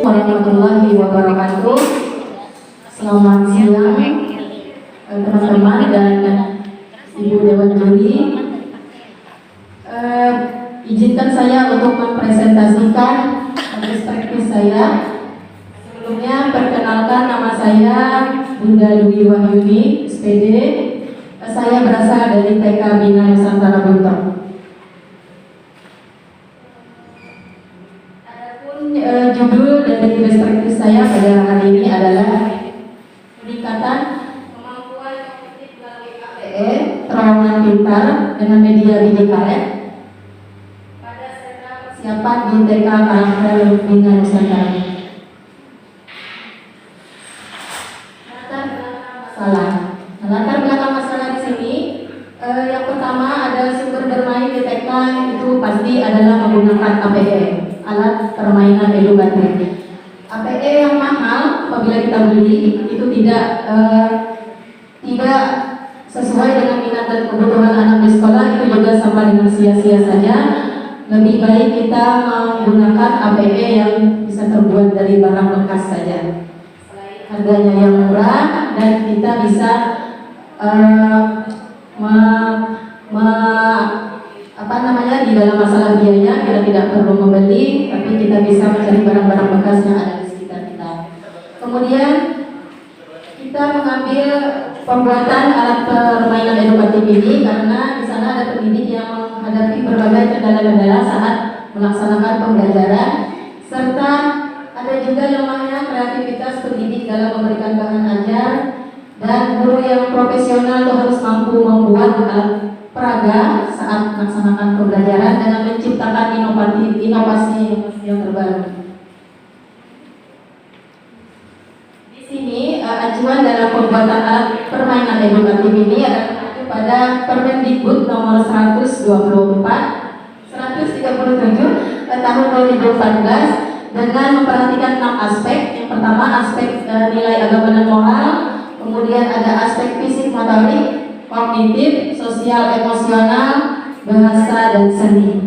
warahmatullahi wabarakatuh. Selamat siang teman-teman dan Ibu Dewan Juri. Izinkan saya untuk mempresentasikan best practice saya. Sebelumnya perkenalkan, nama saya Bunda Dwi Wahyuni, SPD. Saya berasal dari TK Bina Nusantara Buntok. Judul dari best practice saya pada hari ini adalah peningkatan kemampuan kognitif melalui APE, terowongan pintar dengan media biji karet pada sentra persiapan di TK Karakter Bina Nusantara. Latar belakang masalah di sini, yang pertama ada sumber bermain di TK itu pasti adalah menggunakan APE, alat permainan edukatif. APE yang mahal apabila kita beli itu tidak sesuai dengan minat dan kebutuhan anak di sekolah, itu juga sama dengan sia-sia saja. Lebih baik kita menggunakan APE yang bisa terbuat dari barang bekas saja. Harganya yang murah dan kita bisa di dalam masalah biaya kita tidak perlu membeli, tapi kita bisa mencari barang-barang bekas yang ada di sekitar kita. Kemudian kita mengambil pembuatan alat permainan edukatif ini karena di sana ada pendidik yang menghadapi berbagai kendala-kendala saat melaksanakan pembelajaran, serta ada juga lemahnya kreativitas pendidik dalam memberikan bahan ajar, dan guru yang profesional itu harus mampu membuat alat peraga saat melaksanakan pembelajaran dengan menciptakan inovasi yang terbaru. Di sini acuan dalam pembuatan alat permainan edukatif ini adalah pada Permendikbud nomor 137 tahun 2014 dengan memperhatikan 6 aspek. Yang pertama aspek nilai agama dan moral, kemudian ada aspek fisik motorik, kognitif, sosial, emosional, bahasa, dan seni.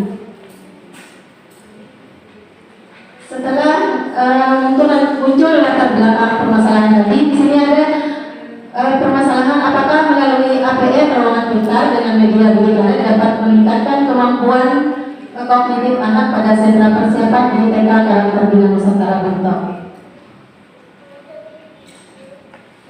Setelah muncul latar belakang permasalahan tadi, di sini ada permasalahan apakah melalui APE terowongan pintar dengan media biji karet dapat meningkatkan kemampuan kognitif anak pada sentra persiapan di TK Karakter Bina Nusantara Buntok.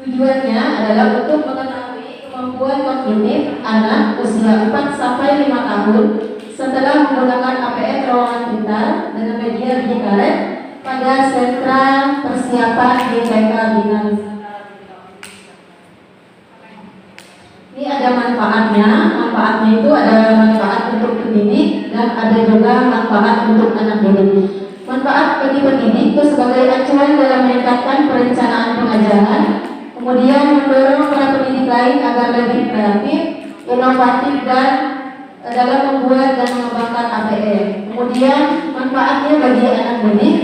Tujuannya adalah untuk mengetahui kemampuan kognitif anak usia 4 sampai 5 tahun setelah menggunakan APE terowongan pintar dengan media biji karet pada sentra persiapan di TK Bina Nusantara. Ini ada manfaatnya. Manfaatnya itu ada manfaat untuk pendidik dan ada juga manfaat untuk anak didik. Manfaat bagi pendidik itu sebagai acuan dalam meningkatkan perencanaan pengajaran, kemudian mendorong para pendidik lain agar lebih kreatif, inovatif, dan dalam membuat dan mengembangkan APE. Kemudian manfaatnya bagi anak didik,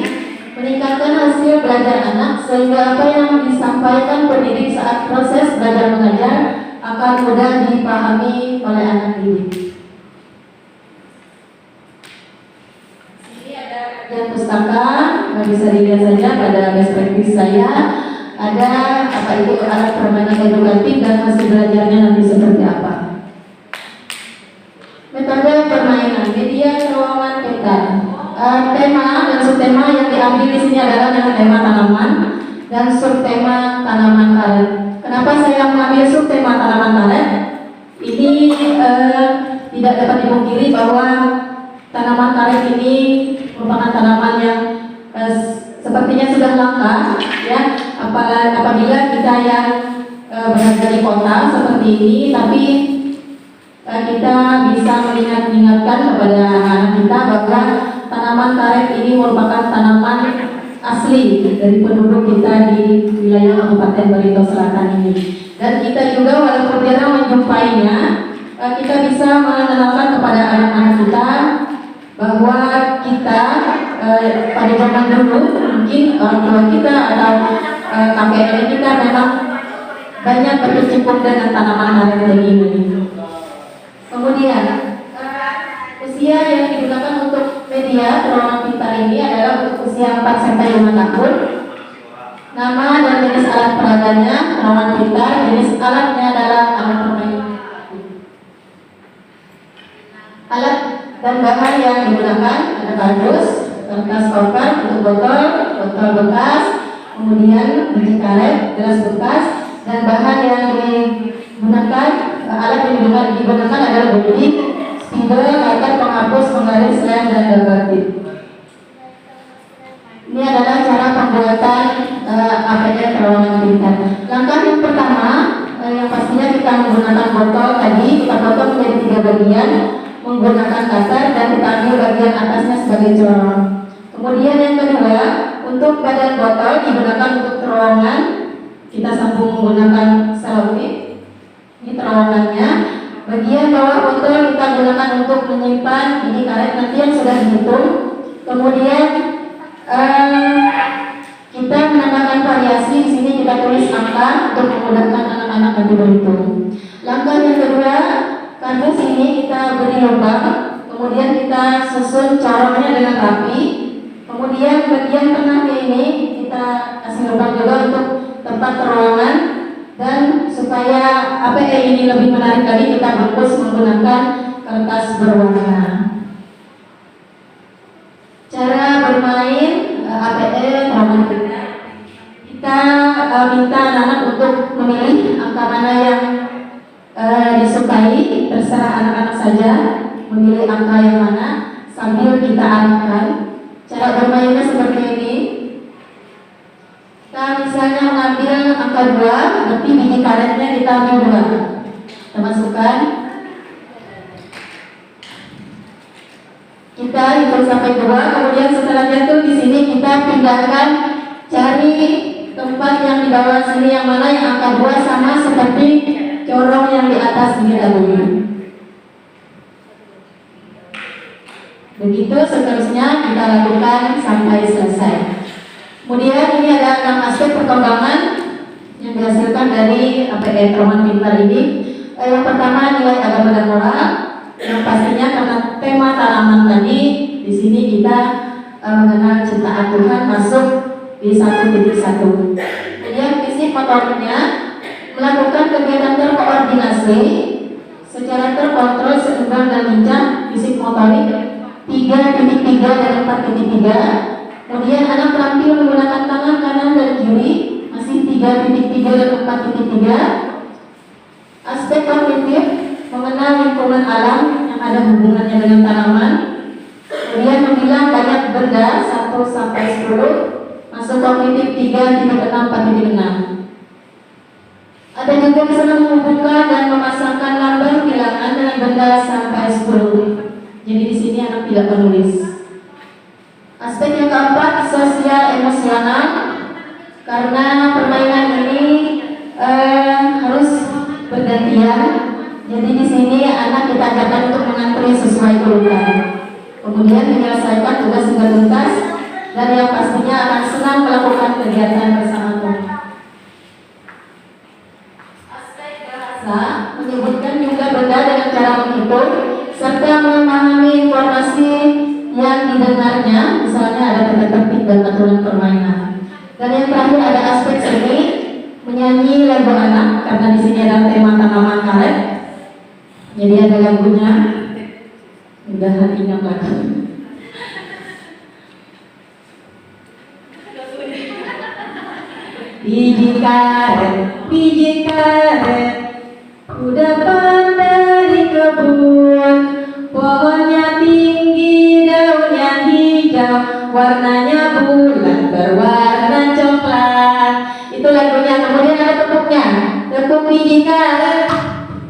meningkatkan hasil belajar anak sehingga apa yang disampaikan pendidik saat proses belajar mengajar akan mudah dipahami oleh anak didik. Sini ada kajian pustaka, bisa dilihat saja pada best practice saya. Ada apa itu alat permainan edukatif dan hasil belajarnya nanti seperti apa. Metode permainan media terowongan pintar. Tema dan subtema yang diambil di sini adalah dengan tema tanaman dan subtema tanaman karet. Kenapa saya mengambil subtema tanaman karet? Ini tidak dapat dipungkiri bahwa tanaman karet ini merupakan tanaman yang sepertinya sudah langka, ya. Apabila kita yang berada di kota seperti ini, tapi kita bisa mengingatkan kepada anak kita bahwa tanaman karet ini merupakan tanaman asli dari penduduk kita di wilayah Kabupaten Barito Selatan ini. Dan kita juga walaupun jarang menjumpainya, kita bisa mengenalkan kepada anak-anak kita bahwa kita pada zaman dulu mungkin orang tua kita atau kakek kita memang banyak berkecimpung dengan tanaman karet ini. Kemudian usia yang digunakan untuk media terowongan pintar ini adalah untuk usia 4 sampai 5 tahun. Nama dan jenis alat peraganya tanaman pintar, jenis alatnya adalah alat permainan. Alat dan bahan yang digunakan ada kardus, kertas koper, tutup botol, botol bekas, kemudian biji karet, gelas bekas, dan bahan yang digunakan, alat yang digunakan adalah gunting, spidol, cutter, penghapus, penggaris, lem, dan gambar tip. Ini adalah cara pembuatan APD terowongan pintar. Langkah yang pertama, yang pastinya kita menggunakan botol tadi, kita potong menjadi 3 bagian menggunakan cutter dan kita ambil bagian atasnya sebagai corong. Kemudian yang kedua, untuk badan botol digunakan untuk terowongan, kita sambung menggunakan selotip. Ini terowongannya. Bagian bawah botol kita gunakan untuk menyimpan ini karet nanti yang sudah dihitung. Kemudian kita menambahkan variasi, di sini kita tulis angka untuk memudahkan anak-anak nanti berhitung. Langkah yang kedua, kardus ini kita beri lubang, kemudian kita susun corongnya dengan rapi. Kemudian bagian tengahnya ini kita kasih lubang juga untuk tempat terowongan, dan supaya APE ini lebih menarik lagi kita bungkus menggunakan kertas berwarna. Cara bermain APE terowongan kita minta anak-anak untuk memilih angka mana yang disukai, terserah anak-anak saja memilih angka yang mana sambil kita arahkan. Cara bermainnya seperti ini. Kita misalnya mengambil angka 2, berarti biji karetnya kita ambil 2. Kita masukkan. Kita hitung sampai 2, kemudian setelah jatuh di sini kita pindahkan, cari tempat yang di bawah sini yang mana yang angka 2 sama seperti corong yang di atas ini dahulu. Begitu seterusnya kita lakukan sampai selesai. Kemudian ini ada 6 aspek perkembangan yang dihasilkan dari APE terowongan pintar ini. Yang pertama nilai agama dan moral, yang pastinya karena tema tanaman tadi di sini kita mengenal ciptaan Tuhan masuk di 1.1. Kemudian fisik motoriknya, melakukan kegiatan terkoordinasi secara terkontrol, seimbang dan lincah. Fisik motorik 3.3 dan 4.3. Kemudian anak terampil menggunakan tangan kanan dan kiri, masih 3.3 dan 4.3. Aspek kognitif, mengenal lingkungan alam yang ada hubungannya dengan tanaman. Kemudian membilang banyak benda 1 sampai 10, masuk kognitif 3.6, 4.6. Ada juga di sana menghubungkan dan memasangkan lambar bilangan dengan benda sampai 10. Jadi di sini anak tidak menulis. Aspek yang keempat, sosial emosional, karena permainan ini harus bergantian. Jadi di sini anak kita ajarkan untuk mengantri sesuai urutan. Kemudian menyelesaikan tugas dengan tuntas, dan yang pastinya akan senang melakukan kegiatan bersama Tuhan. Menyebutkan juga benda dengan cara menghitung serta memahami informasi yang didengarnya, misalnya ada tata tertib dan aturan permainan. Dan yang terakhir ada aspek seni, menyanyi lagu anak, karena di sini ada tema tanaman karet, jadi ada lagunya. Mudah-mudahan ingat lagu. Biji karet, udah dari kebun, pohonnya tinggi, daunnya hijau, warnanya bulat berwarna coklat. Itu lagunya. Kemudian ada tepuknya, tepuk biji karet,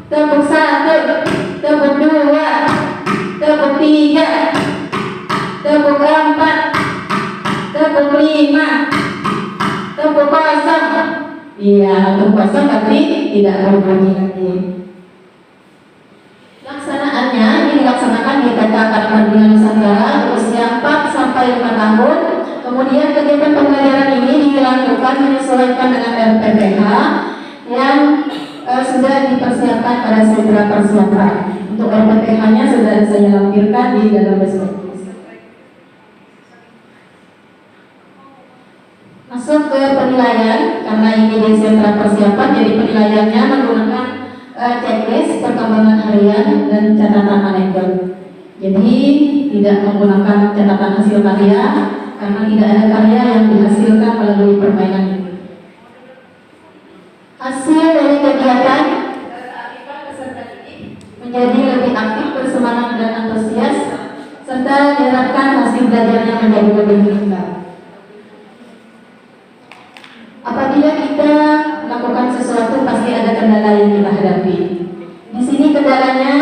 tepuk 1, tepuk 2, tepuk 3, tepuk 4, tepuk 5, tepuk 0. Iya, untuk kosong tapi tidak berbunyi lagi. Laksanaannya ini dilaksanakan di TK Karakter Nusantara usia 4 sampai 5 tahun. Kemudian kegiatan pembelajaran ini dilakukan menyesuaikan dengan RPPH yang sudah dipersiapkan pada sentra persiapan. Untuk RPPH-nya sudah saya lampirkan di dalam besok. Masuk ke penilaian, karena ini di sentra persiapan, jadi penilaiannya menggunakan checklist perkembangan harian dan catatan anekdot. Jadi tidak menggunakan catatan hasil karya, karena tidak ada karya yang dihasilkan melalui permainan ini. Hasil dari kegiatan peserta ini menjadi lebih aktif, bersemangat dan antusias, serta diharapkan hasil belajarnya menjadi lebih meningkat. Apabila kita melakukan sesuatu, pasti ada kendala yang kita hadapi. Di sini kendalanya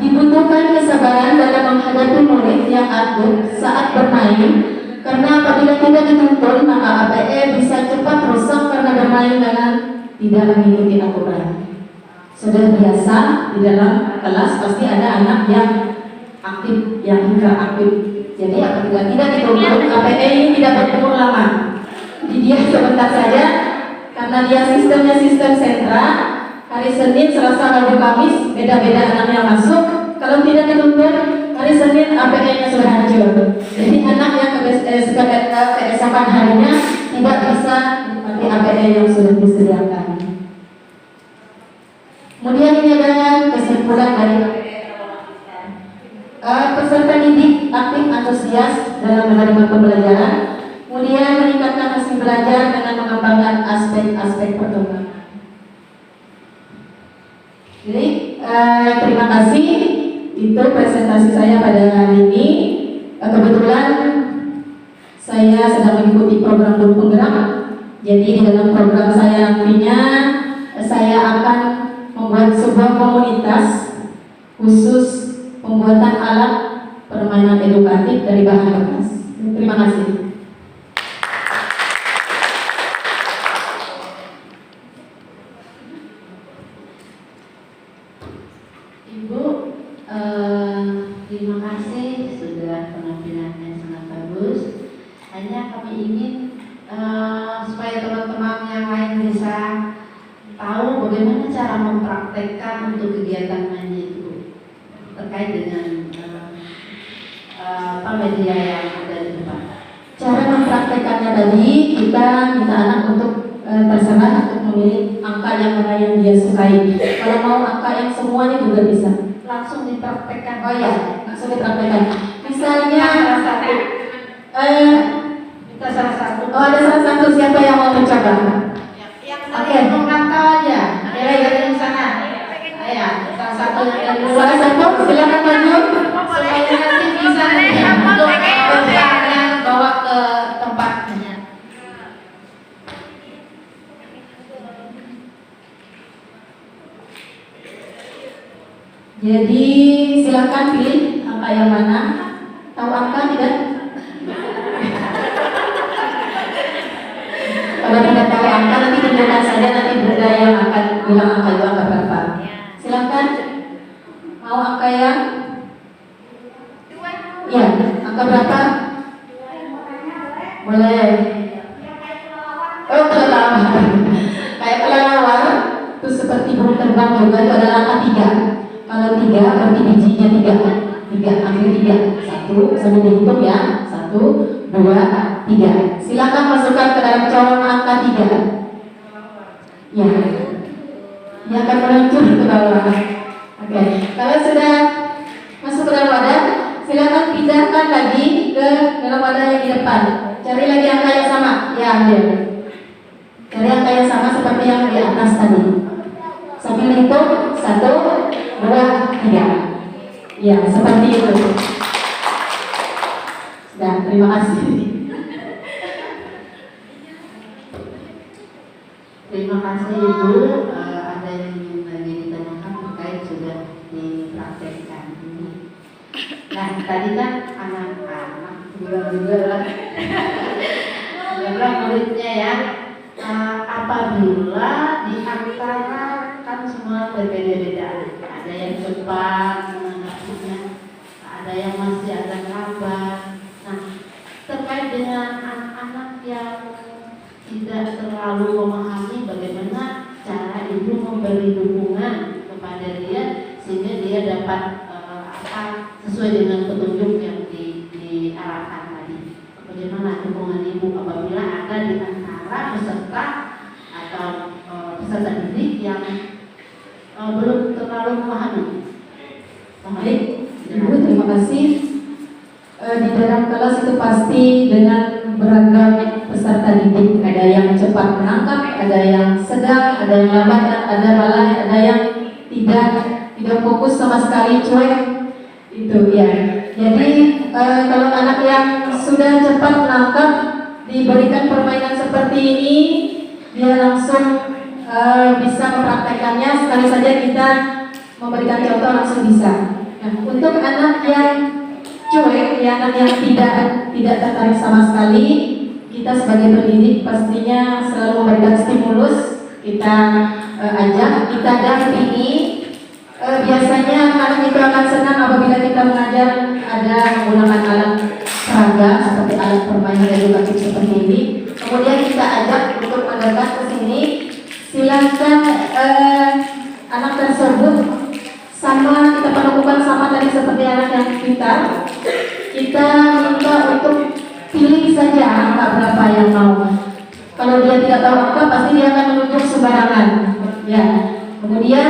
dibutuhkan kesabaran dalam menghadapi murid yang aktif saat bermain, karena apabila tidak dituntun, maka APE bisa cepat rusak karena bermain dengan tidak mengikuti aturan. Sudah biasa di dalam kelas pasti ada anak yang aktif, yang hiperaktif. Jadi apabila tidak dituntun, APE ini tidak berumur lama. Dia sebentar saja, karena dia sistemnya sistem sentra. Hari Senin, Selasa, Rabu, Kamis beda-beda anak yang masuk. Kalau tidak dituntun, hari Senin APE-nya sudah hancur. Jadi anak yang keesokan harinya tidak bisa menikmati APE yang sudah disediakan. Kemudian ini ada kesimpulan dari peserta didik aktif antusias dalam menerima pembelajaran. Kemudian meningkatkan hasil belajar dengan mengembangkan aspek-aspek perkembangan. Jadi terima kasih, itu presentasi saya pada hari ini. Kebetulan saya sedang mengikuti program Guru Penggerak. Jadi di dalam program saya nantinya saya akan membuat sebuah komunitas khusus pembuatan alat permainan edukatif dari bahan bekas. Terima kasih. Terima kasih sudah penampilannya sangat bagus. Hanya kami ingin supaya teman-teman yang lain bisa tahu bagaimana cara mempraktekkan untuk kegiatan mainnya itu terkait dengan media yang ada di depan. Cara mempraktekannya tadi kita minta anak untuk terserah untuk memilih angka yang mana yang dia sukai. Kalau mau angka yang semuanya juga bisa. Langsung dipraktekkan. Oh iya, langsung dipraktekkan. Misalnya kita salah satu. Oh, ada salah satu, siapa yang mau mencoba? Oke, mengantau aja. Dari sana. Ya, salah satu yang dari Salah satu, silakan maju. supaya nanti bisa untuk bawa ke tempatnya. Jadi silakan pilih angka yang mana. Tahu angka tidak? Kalau tidak tahu angka nanti tunjukkan saja, nanti Bunda yang akan bilang angka itu angka berapa. Silakan. Mau angka yang? Iya, angka berapa? Boleh. Oh, kelelawar. Kayak kelelawar itu seperti burung terbang juga, itu adalah angka 3. Kalau 3 berarti bijinya 3, ambil 3. 1, sambil dihitung ya. 1, 2, 3. Silakan masukkan ke dalam corong angka 3. Ya, dia akan meluncur ke bawah. Oke, kalau sudah masuk ke dalam wadah, silakan pindahkan lagi ke dalam wadah yang di depan. Cari lagi angka yang sama, ya ambil. Cari angka yang sama seperti yang di atas tadi. Sambil hitung 1, 2, 3. Ya, seperti itu. Dan terima kasih. Terima kasih Ibu. Ada yang ingin lagi ditanyakan terkait sudah dipraktekkan ini. Nah, tadi kan anak-anak juga muridnya ya. Apabila di antara kan semua berbeda-beda, ada yang cepat menanggapinya, ada yang masih agak lambat. Nah, terkait dengan anak-anak yang tidak terlalu memahami bagaimana cara ibu memberi dukungan kepada dia sehingga dia dapat sesuai dengan petunjuk yang diarahkan tadi. Bagaimana dukungan ibu apabila ada di antara anak-anak peserta atau peserta didik yang belum terlalu memahami. Baik, Ibu, terima kasih. Di dalam kelas itu pasti dengan beragam peserta didik, ada yang cepat menangkap, ada yang sedang, ada yang lambat, ada malah ada yang tidak fokus sama sekali, cuek. Itu ya. Jadi kalau anak yang sudah cepat menangkap diberikan permainan seperti ini, dia langsung bisa mempraktekannya. Sekali saja kita memberikan contoh langsung bisa. Nah, untuk anak yang cuek, ya, anak yang tidak tertarik sama sekali, kita sebagai pendidik pastinya selalu memberikan stimulus. Kita ajak, kita dampingi. Biasanya anak itu akan senang apabila kita mengajar ada menggunakan alat peraga seperti alat permainan edukatif seperti ini. Kemudian kita ajak untuk mendekat ke sini. Silakan anak tersebut sama, kita perlakukan sama tadi seperti anak yang pintar. Kita minta untuk pilih saja angka berapa yang mau. Kalau dia tidak tahu angka, pasti dia akan menunjuk sembarangan. Ya. Kemudian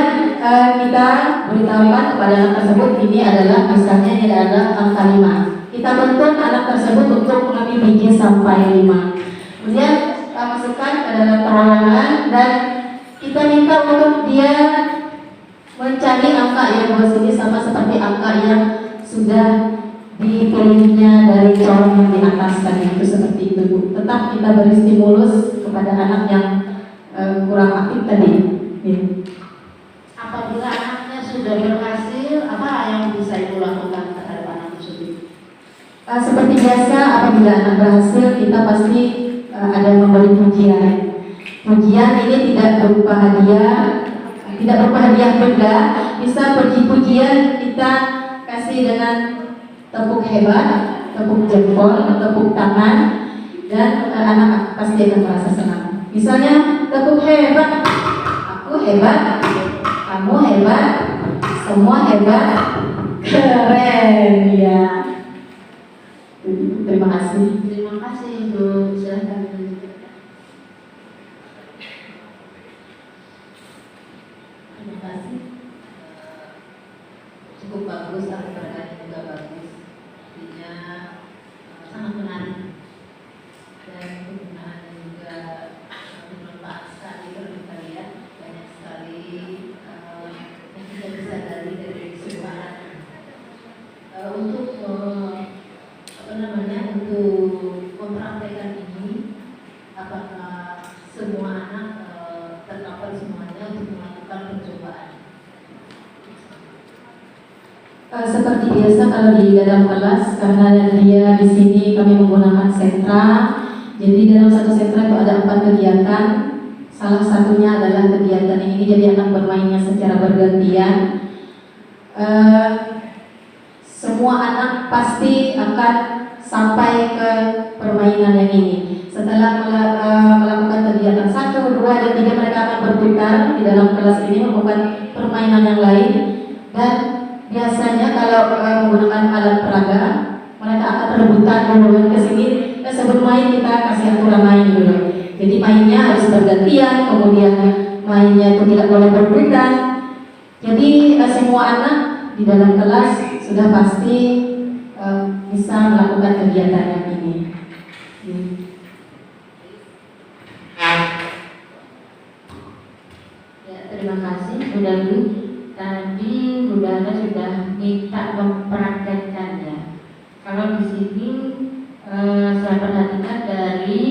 kita beritahukan kepada anak tersebut ini adalah misalnya ini adalah angka 5. Kita bentuk anak tersebut untuk mengambil biji sampai 5. Kemudian masukkan ke dalam terowongan dan kita minta untuk dia mencari angka yang bawah sini sama seperti angka yang sudah dipilihnya dari corong yang di atas tadi, itu seperti itu, Bu. Tetap kita beri stimulus kepada anak yang kurang aktif tadi. Ya. Apabila anaknya sudah berhasil, apa yang bisa Ibu lakukan terhadap anak tersebut? Seperti biasa, apabila anak berhasil, kita pasti ada memberi pujian. Pujian ini tidak berupa hadiah, tidak berupa hadiah benda. Bisa puji-pujian kita kasih dengan tepuk hebat, tepuk jempol, tepuk tangan, dan anak pasti akan merasa senang. Misalnya tepuk hebat, aku hebat, kamu hebat, semua hebat, keren ya. Terima kasih. Terima kasih Ibu. Silakan. Terima kasih. Cukup bagus, acaranya juga bagus. Artinya sangat menarik dan penggunaannya juga bermanfaat sekali. Kalau kita lihat banyak sekali yang kita bisa dari sebuah untuk untuk mempraktekkan ini, apakah semua anak tercover semuanya untuk melakukan percobaan? Seperti biasa kalau di dalam kelas, karena dia di sini kami menggunakan sentra, jadi dalam satu sentra itu ada 4 kegiatan. Salah satunya adalah kegiatan ini, jadi anak bermainnya secara bergantian. Semua anak pasti akan sampai ke permainan yang ini. Setelah melakukan kegiatan 1, 2, dan 3, mereka akan berputar di dalam kelas ini melakukan permainan yang lain. Dan biasanya kalau menggunakan alat peraga, mereka akan rebutan duluan ke sini. Sebelum main kita kasih aturan main dulu. Jadi mainnya harus bergantian, kemudian mainnya itu tidak boleh berebutan. Jadi semua anak di dalam kelas sudah pasti bisa melakukan kegiatan yang ini. Ya, terima kasih Bu Dalu. Tadi Bu Dana sudah minta mempraktekkannya. Kalau di sini saya perhatikan dari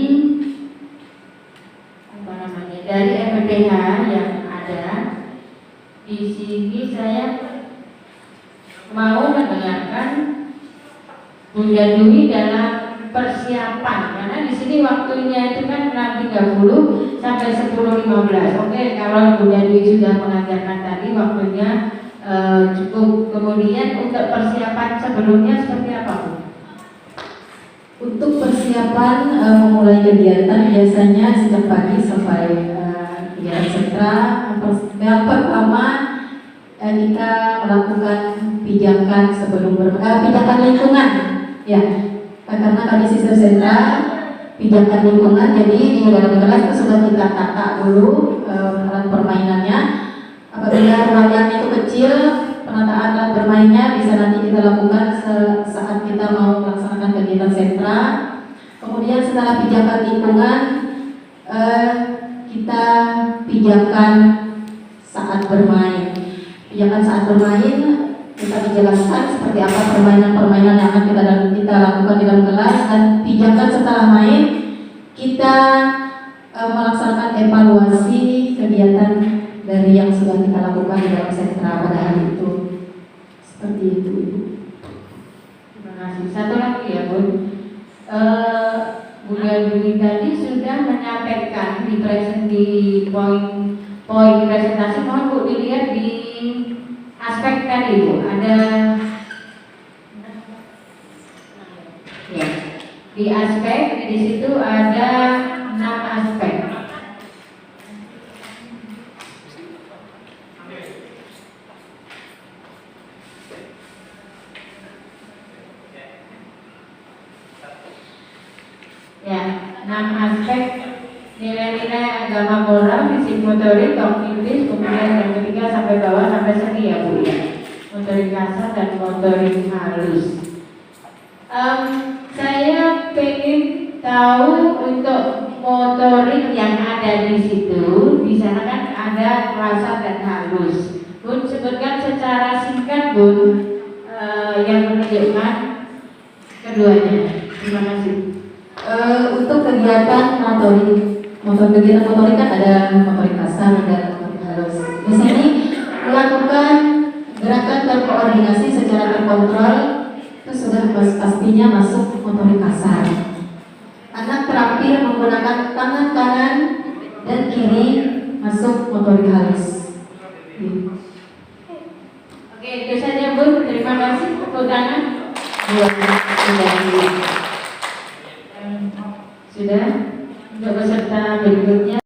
dari FPH yang ada di sini, saya mau mendengarkan Bunda Dwi dalam persiapan, karena di sini waktunya itu kan 6.30 sampai 10.15. Oke, kalau Bunda Dwi sudah mengajarkan tadi waktunya cukup. Kemudian untuk persiapan sebelumnya seperti apa, Bu? Untuk persiapan memulai kegiatan biasanya sejak pagi sampai kegiatan sentra. Yang pertama kita melakukan pijakan sebelum pijakan lingkungan, ya. Karena kami sistem sentra, pijakan lingkungan. Jadi di dalam kelas itu sudah kita tata dulu alat permainannya. Apabila ruangan itu kecil, penataan alat bermainnya bisa nanti kita lakukan saat kita mau melaksanakan kegiatan sentra. Kemudian setelah pijakan lingkungan, kita pijakan saat bermain. Pijakan saat bermain kita dijelaskan seperti apa permainan-permainan yang akan kita lakukan di dalam kelas, dan pijakan setelah main kita melaksanakan evaluasi kegiatan dari yang sudah kita lakukan di dalam sentra pada hari itu. Seperti itu, Ibu. Terima kasih. Satu lagi ya, Bu. Bu Dewi tadi sudah menyampaikan di poin presentasi. Mohon Bu dilihat di aspek tadi, Bu. Ada ya, di aspek di situ ada 6 aspek. Ya, 6 aspek: nilai-nilai agama moral, fisik motorik, kognitif, kemudian yang ketiga sampai bawah sampai seni ya Bu ya, motorik kasar dan motorik halus. Saya pengen tahu untuk motorik yang ada di situ, di sana kan ada kasar dan halus. Bun, sebutkan secara singkat Bun yang menunjukkan keduanya. Terima kasih. Untuk kegiatan kegiatan motorik kan ada motorik kasar dan motorik halus. Di sini melakukan gerakan terkoordinasi secara terkontrol, itu sudah pastinya masuk motorik kasar. Anak terampil menggunakan tangan kanan dan kiri, masuk motorik halus. Oke, itu saja Bu. Terima kasih. Tepuk tangan. Sudah. Untuk peserta berikutnya.